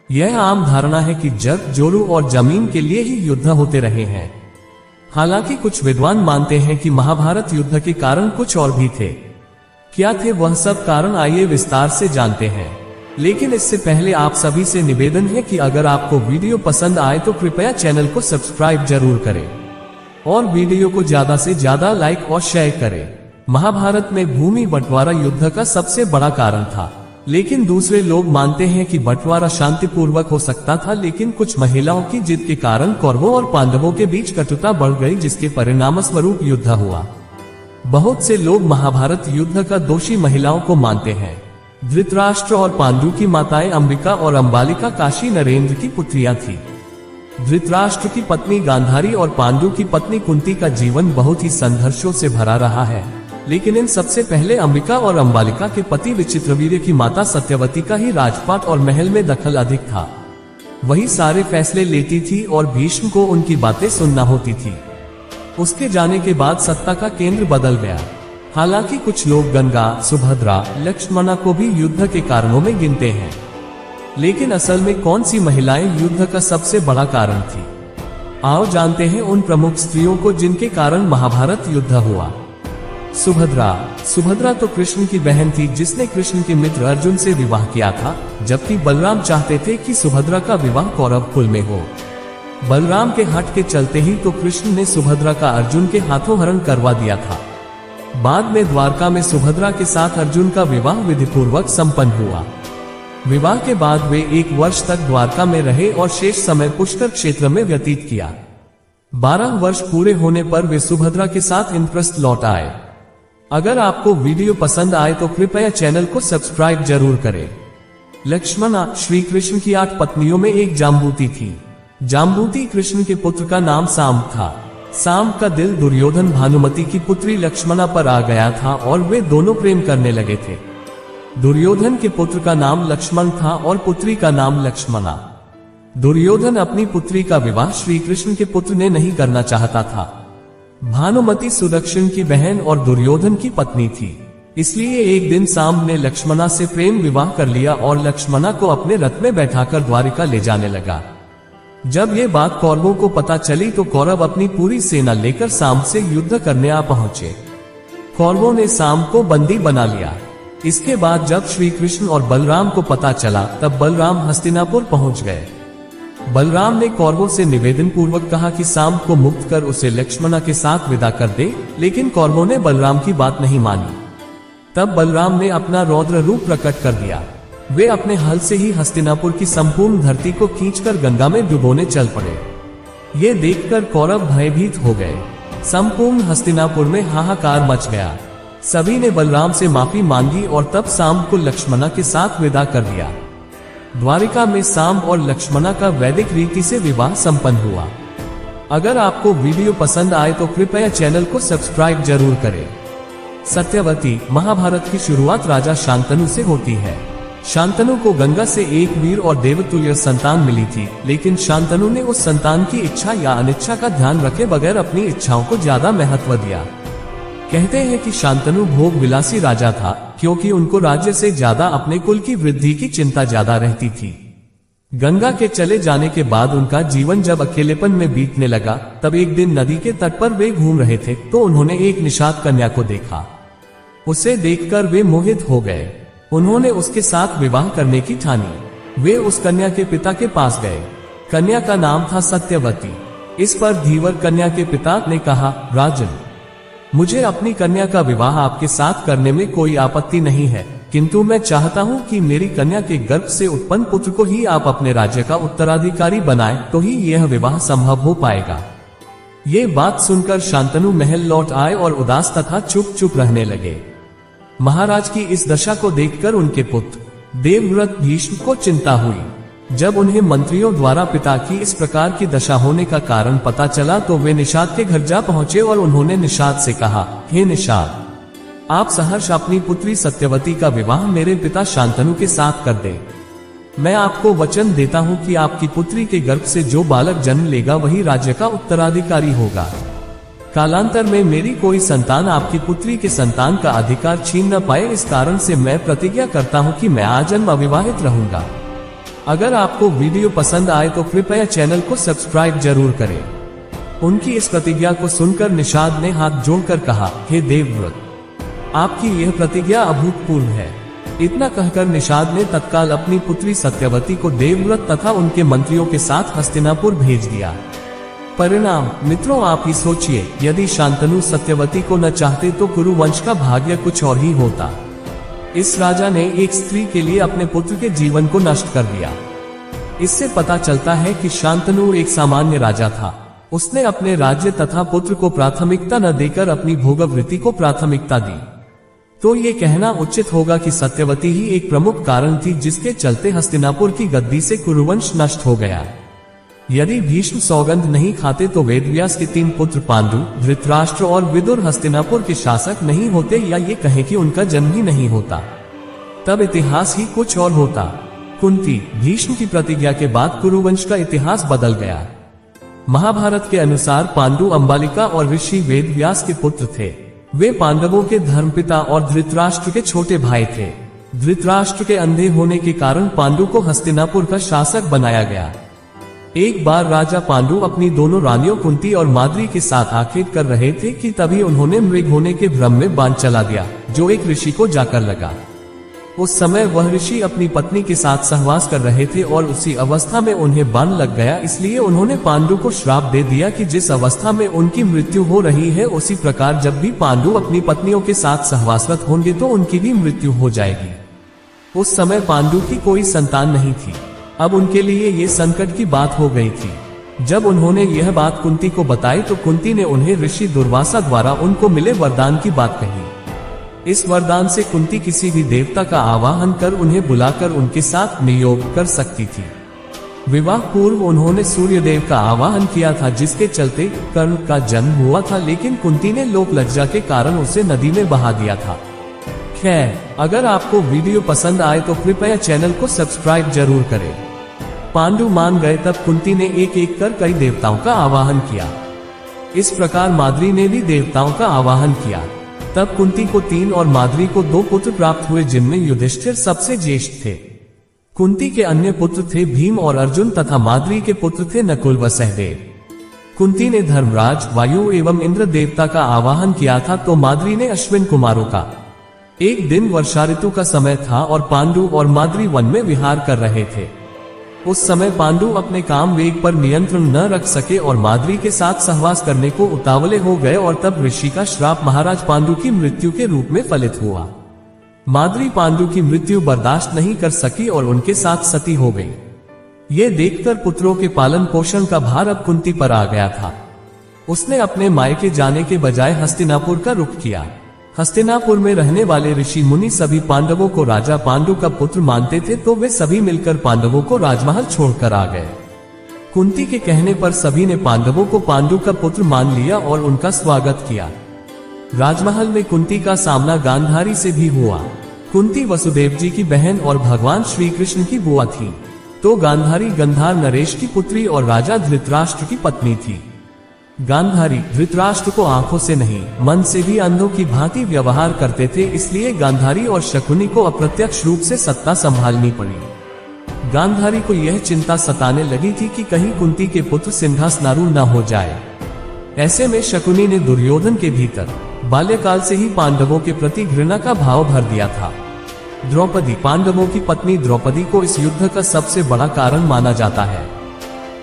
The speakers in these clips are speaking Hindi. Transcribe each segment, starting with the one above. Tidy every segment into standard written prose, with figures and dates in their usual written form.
यह आम धारणा है कि जग जोरू और जमीन के लिए ही युद्ध होते रहे हैं। हालांकि कुछ विद्वान मानते हैं कि महाभारत युद्ध के कारण कुछ और भी थे। क्या थे वह सब कारण, आइए विस्तार से जानते हैं। लेकिन इससे पहले आप सभी से निवेदन है कि अगर आपको वीडियो पसंद आए तो कृपया चैनल को सब्सक्राइब जरूर करें और वीडियो को ज्यादा से ज्यादा लाइक और शेयर करें। महाभारत में भूमि बंटवारा युद्ध का सबसे बड़ा कारण था, लेकिन दूसरे लोग मानते हैं कि बंटवारा शांतिपूर्वक हो सकता था, लेकिन कुछ महिलाओं की जिद के कारण कौरवों और पांडवों के बीच कटुता बढ़ गई, जिसके परिणामस्वरूप युद्ध हुआ। बहुत से लोग महाभारत युद्ध का दोषी महिलाओं को मानते हैं। धृतराष्ट्र और पांडु की माताएं अंबिका और अंबालिका काशी नरेंद्र की पुत्रियां थीं। धृतराष्ट्र की पत्नी गांधारी और पांडु की पत्नी कुंती का जीवन बहुत ही संघर्षों से भरा रहा है, लेकिन इन सबसे पहले अंबिका और अंबालिका के पति विचित्रवीर्य की माता सत्यवती का ही राजपाट और महल में दखल अधिक था। वही सारे फैसले लेती थी और भीष्म को उनकी बातें सुनना होती थी। उसके जाने के बाद सत्ता का केंद्र बदल गया। हालांकि कुछ लोग गंगा, सुभद्रा, लक्ष्मणा को भी युद्ध के कारणों में गिनते हैं, लेकिन असल में कौन सी महिलाएं युद्ध का सबसे बड़ा कारण थी? आओ जानते हैं उन प्रमुख स्त्रियों को जिनके कारण महाभारत युद्ध हुआ। सुभद्रा तो कृष्ण की बहन थी, जिसने कृष्ण के मित्र अर्जुन से विवाह किया था, जबकि बलराम चाहते थे कि सुभद्रा का विवाह कौरव कुल में हो। बलराम के हट के चलते ही तो कृष्ण ने सुभद्रा का अर्जुन के हाथों हरण करवा दिया था। बाद में द्वारका में सुभद्रा के साथ अर्जुन का विवाह विधिपूर्वक संपन्न हुआ। विवाह के बाद वे 1 वर्ष तक द्वारका में रहे और शेष समय पुष्कर क्षेत्र में व्यतीत किया। 12 वर्ष पूरे होने पर वे सुभद्रा के साथ इंद्रप्रस्थ लौट आए। अगर आपको वीडियो पसंद आए तो कृपया चैनल को सब्सक्राइब जरूर करें। लक्ष्मणा श्री कृष्ण की 8 पत्नियों में एक जाम्बूती थी। जाम्बूती कृष्ण के पुत्र का नाम साम्ब था। साम्ब का दिल दुर्योधन भानुमति की पुत्री लक्ष्मणा पर आ गया था और वे दोनों प्रेम करने लगे थे। दुर्योधन के पुत्र का नाम लक्ष्मण था और पुत्री का नाम लक्ष्मणा। दुर्योधन अपनी पुत्री का विवाह श्री कृष्ण के पुत्र ने नहीं करना चाहता था। भानुमति सुदक्षिण की बहन और दुर्योधन की पत्नी थी, इसलिए एक दिन साम्ब ने लक्ष्मणा से प्रेम विवाह कर लिया और लक्ष्मणा को अपने रथ में बैठाकर द्वारिका ले जाने लगा। जब ये बात कौरवों को पता चली तो कौरव अपनी पूरी सेना लेकर साम्ब से युद्ध करने आ पहुंचे। कौरवों ने साम्ब को बंदी बना लिया। इसके बाद जब श्री कृष्ण और बलराम को पता चला, तब बलराम हस्तिनापुर पहुंच गए। बलराम ने कौरवों से निवेदन पूर्वक कहा कि साम्ब को मुक्त कर उसे लक्ष्मणा के साथ विदा कर दे, लेकिन कौरवों ने बलराम की बात नहीं मानी। तब बलराम ने अपना रौद्र रूप प्रकट कर दिया। वे अपने हल से ही हस्तिनापुर की संपूर्ण धरती को खींचकर गंगा में डुबोने चल पड़े। ये देखकर कौरव भयभीत हो गए। संपूर्ण हस्तिनापुर में हाहाकार मच गया। सभी ने बलराम से माफी मांगी और तब साम्ब को लक्ष्मणा के साथ विदा कर दिया। द्वारिका में साम्ब और लक्ष्मणा का वैदिक रीति से विवाह संपन्न हुआ। अगर आपको वीडियो पसंद आए तो कृपया चैनल को सब्सक्राइब जरूर करें। सत्यवती। महाभारत की शुरुआत राजा शांतनु से होती है। शांतनु को गंगा से एक वीर और देवतुल्य संतान मिली थी, लेकिन शांतनु ने उस संतान की इच्छा या अनिच्छा का ध्यान रखे बगैर अपनी इच्छाओं को ज्यादा महत्व दिया। कहते हैं कि शांतनु भोग विलासी राजा था, क्योंकि उनको राज्य से ज्यादा अपने कुल की वृद्धि की चिंता ज्यादा रहती थी। गंगा के चले जाने के बाद उनका जीवन जब अकेलेपन में बीतने लगा, तब एक दिन नदी के तट पर वे घूम रहे थे तो उन्होंने एक निषाद कन्या को देखा। उसे देखकर वे मोहित हो गए। उन्होंने उसके साथ विवाह करने की ठानी। वे उस कन्या के पिता के पास गए। कन्या का नाम था सत्यवती। इस पर धीवर कन्या के पिता ने कहा, राजन, मुझे अपनी कन्या का विवाह आपके साथ करने में कोई आपत्ति नहीं है, किंतु मैं चाहता हूं कि मेरी कन्या के गर्भ से उत्पन्न पुत्र को ही आप अपने राज्य का उत्तराधिकारी बनाएं, तो ही यह विवाह संभव हो पाएगा। ये बात सुनकर शांतनु महल लौट आए और उदास तथा चुप चुप रहने लगे। महाराज की इस दशा को देखकर उनके पुत्र देवव्रत भीष्म को चिंता हुई। जब उन्हें मंत्रियों द्वारा पिता की इस प्रकार की दशा होने का कारण पता चला तो वे निषाद के घर जा पहुंचे और उन्होंने निषाद से कहा, हे निषाद, आप सहर्ष अपनी पुत्री सत्यवती का विवाह मेरे पिता शांतनु के साथ कर दें। मैं आपको वचन देता हूं कि आपकी पुत्री के गर्भ से जो बालक जन्म लेगा वही राज्य का उत्तराधिकारी होगा। कालांतर में मेरी कोई संतान आपकी पुत्री के संतान का अधिकार छीन न पाए, इस कारण से मैं प्रतिज्ञा करता हूं कि मैं आजन्म अविवाहित रहूंगा। अगर आपको वीडियो पसंद आए तो कृपया चैनल को सब्सक्राइब जरूर करें। उनकी इस प्रतिज्ञा को सुनकर निषाद ने हाथ जोड़कर कहा, हे देवव्रत, आपकी यह प्रतिज्ञा अभूतपूर्व है। इतना कहकर निषाद ने तत्काल अपनी पुत्री सत्यवती को देवव्रत तथा उनके मंत्रियों के साथ हस्तिनापुर भेज दिया। परिणाम मित्रों, आप ही सोचिए, यदि शांतनु सत्यवती को न चाहते तो कुरुवंश का भाग्य कुछ और ही होता। इस राजा ने एक स्त्री के लिए अपने पुत्र के जीवन को नष्ट कर दिया। इससे पता चलता है कि शांतनु एक सामान्य राजा था। उसने अपने राज्य तथा पुत्र को प्राथमिकता न देकर अपनी भोगवृत्ति को प्राथमिकता दी। तो ये कहना उचित होगा कि सत्यवती ही एक प्रमुख कारण थी जिसके चलते हस्तिनापुर की गद्दी से कुरुवंश नष्ट हो गया। यदि भीष्म सौगंध नहीं खाते तो वेदव्यास के 3 पुत्र पांडु, धृतराष्ट्र और विदुर हस्तिनापुर के शासक नहीं होते, या ये कहें कि उनका जन्म ही नहीं होता। तब इतिहास ही कुछ और होता। कुंती, भीष्म की प्रतिज्ञा के बाद कुरुवंश का इतिहास बदल गया। महाभारत के अनुसार पांडु अंबालिका और ऋषि वेदव्यास के पुत्र थे। वे पांडवों के धर्मपिता और धृतराष्ट्र के छोटे भाई थे। धृतराष्ट्र के अंधे होने के कारण पांडु को हस्तिनापुर का शासक बनाया गया। एक बार राजा पांडु अपनी दोनों रानियों कुंती और माद्री के साथ आखेट कर रहे थे कि तभी उन्होंने मृग होने के भ्रम में बाण चला दिया, जो एक ऋषि को जाकर लगा। उस समय वह ऋषि अपनी पत्नी के साथ सहवास कर रहे थे और उसी अवस्था में उन्हें बाण लग गया। इसलिए उन्होंने पांडु को श्राप दे दिया कि जिस अवस्था में उनकी मृत्यु हो रही है, उसी प्रकार जब भी पांडु अपनी पत्नियों के साथ सहवासरत होंगे तो उनकी भी मृत्यु हो जाएगी। उस समय पांडु की कोई संतान नहीं थी। अब उनके लिए ये संकट की बात हो गई थी। जब उन्होंने यह बात कुंती को बताई तो कुंती ने उन्हें ऋषि दुर्वासा द्वारा उनको मिले वरदान की बात कही। इस वरदान से कुंती किसी भी देवता का आवाहन कर उन्हें बुलाकर उनके साथ नियोग कर सकती थी। विवाह पूर्व उन्होंने सूर्य देव का आवाहन किया था, जिसके चलते कर्ण का जन्म हुआ था, लेकिन कुंती ने लोक लज्जा के कारण उसे नदी में बहा दिया था। खैर, अगर आपको वीडियो पसंद आए तो कृपया चैनल को सब्सक्राइब जरूर करें। पांडु मान गए तब कुंती ने एक एक कर कई देवताओं का आवाहन किया। इस प्रकार माद्री ने भी देवताओं का आवाहन किया। तब कुंती को 3 और माद्री को 2 पुत्र प्राप्त हुए, जिनमें युधिष्ठिर सबसे ज्येष्ठ थे। कुंती के अन्य पुत्र थे भीम और अर्जुन तथा माद्री के पुत्र थे नकुल व सहदेव। कुंती ने धर्मराज, वायु एवं इंद्र देवता का आवाहन किया था, तो माद्री ने अश्विन कुमारों का। एक दिन वर्षा ऋतु का समय था और पांडु और माद्री वन में विहार कर रहे थे। उस समय पांडु अपने काम वेग पर नियंत्रण न रख सके और माद्री के साथ सहवास करने को उतावले हो गए, और तब ऋषि का श्राप महाराज पांडु की मृत्यु के रूप में फलित हुआ। माद्री पांडु की मृत्यु बर्दाश्त नहीं कर सकी और उनके साथ सती हो गई। ये देखकर पुत्रों के पालन पोषण का भार अब कुंती पर आ गया था। उसने अपने मायके जाने के बजाय हस्तिनापुर का रुख किया। हस्तिनापुर में रहने वाले ऋषि मुनि सभी पांडवों को राजा पांडु का पुत्र मानते थे, तो वे सभी मिलकर पांडवों को राजमहल छोड़कर आ गए। कुंती के कहने पर सभी ने पांडवों को पांडु का पुत्र मान लिया और उनका स्वागत किया। राजमहल में कुंती का सामना गांधारी से भी हुआ। कुंती वसुदेव जी की बहन और भगवान श्री कृष्ण की बुआ थी, तो गांधारी गंधार नरेश की पुत्री और राजा धृतराष्ट्र की पत्नी थी। गांधारी धृतराष्ट्र को आंखों से नहीं, मन से भी अंधों की भांति व्यवहार करते थे, इसलिए गांधारी और शकुनी को अप्रत्यक्ष रूप से सत्ता संभालनी पड़ी। गांधारी को यह चिंता सताने लगी थी कि कहीं कुंती के पुत्र सिंहासनारूढ़ न हो जाए। ऐसे में शकुनी ने दुर्योधन के भीतर बाल्यकाल से ही पांडवों के प्रति घृणा का भाव भर दिया था। द्रौपदी, पांडवों की पत्नी द्रौपदी को इस युद्ध का सबसे बड़ा कारण माना जाता है।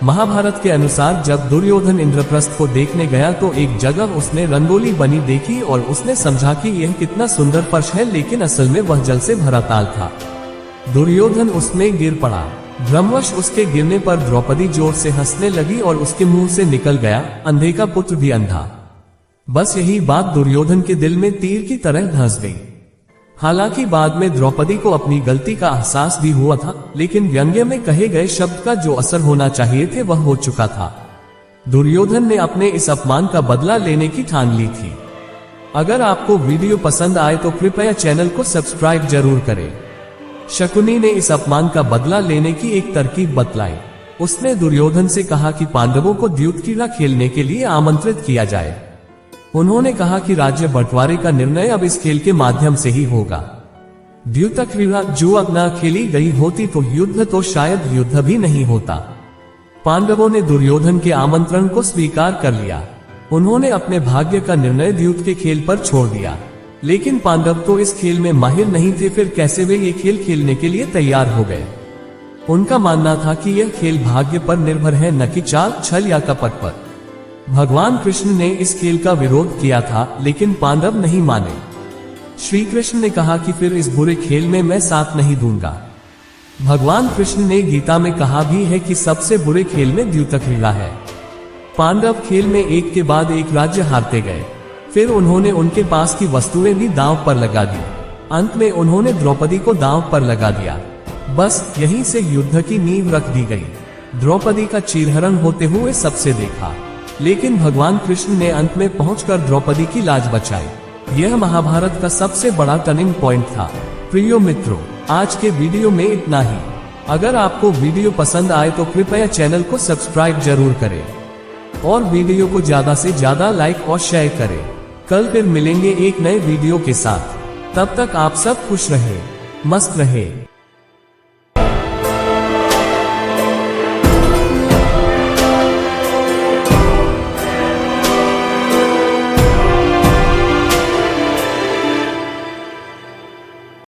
महाभारत के अनुसार जब दुर्योधन इंद्रप्रस्थ को देखने गया तो एक जगह उसने रंगोली बनी देखी और उसने समझा कि यह कितना सुंदर फर्श है, लेकिन असल में वह जल से भरा ताल था। दुर्योधन उसमें गिर पड़ा। भ्रमवश उसके गिरने पर द्रौपदी जोर से हंसने लगी और उसके मुंह से निकल गया, अंधे का पुत्र भी अंधा। बस यही बात दुर्योधन के दिल में तीर की तरह धंस गई। हालांकि बाद में द्रौपदी को अपनी गलती का एहसास भी हुआ था, लेकिन व्यंग्य में कहे गए शब्द का जो असर होना चाहिए थे वह हो चुका था। दुर्योधन ने अपने इस अपमान का बदला लेने की ठान ली थी। अगर आपको वीडियो पसंद आए तो कृपया चैनल को सब्सक्राइब जरूर करें। शकुनी ने इस अपमान का बदला लेने की एक तरकीब बतलाई। उसने दुर्योधन से कहा कि पांडवों को द्यूत क्रीड़ा खेलने के लिए आमंत्रित किया जाए। उन्होंने कहा कि राज्य बंटवारे का निर्णय अब इस खेल के माध्यम से ही होगा। द्यूत क्रीड़ा जो अब न खेली गई होती तो युद्ध तो शायद युद्ध भी नहीं होता। पांडवों ने दुर्योधन के आमंत्रण को स्वीकार कर लिया। उन्होंने अपने भाग्य का निर्णय द्यूत के खेल पर छोड़ दिया। लेकिन पांडव तो इस खेल में माहिर नहीं थे, फिर कैसे वे ये खेल खेलने के लिए तैयार हो गए। उनका मानना था कि यह खेल भाग्य पर निर्भर है, न कि चाल, छल या कपट पर। भगवान कृष्ण ने इस खेल का विरोध किया था, लेकिन पांडव नहीं माने। श्री कृष्ण ने कहा कि फिर इस बुरे खेल में मैं साथ नहीं दूंगा। भगवान कृष्ण ने गीता में कहा भी है कि सबसे बुरे खेल में द्यूत क्रीड़ा है। पांडव खेल में एक के बाद एक राज्य हारते गए। फिर उन्होंने उनके पास की वस्तुएं भी दांव पर लगा दी। अंत में उन्होंने द्रौपदी को दांव पर लगा दिया। बस यहीं से युद्ध की नींव रख दी गई। द्रौपदी का चीरहरण होते हुए सबसे देखा, लेकिन भगवान कृष्ण ने अंत में पहुंचकर द्रौपदी की लाज बचाई। यह महाभारत का सबसे बड़ा टर्निंग पॉइंट था। प्रियो मित्रों, आज के वीडियो में इतना ही। अगर आपको वीडियो पसंद आए तो कृपया चैनल को सब्सक्राइब जरूर करें और वीडियो को ज्यादा से ज्यादा लाइक और शेयर करें। कल फिर मिलेंगे एक नए वीडियो के साथ। तब तक आप सब खुश रहे, मस्त रहे।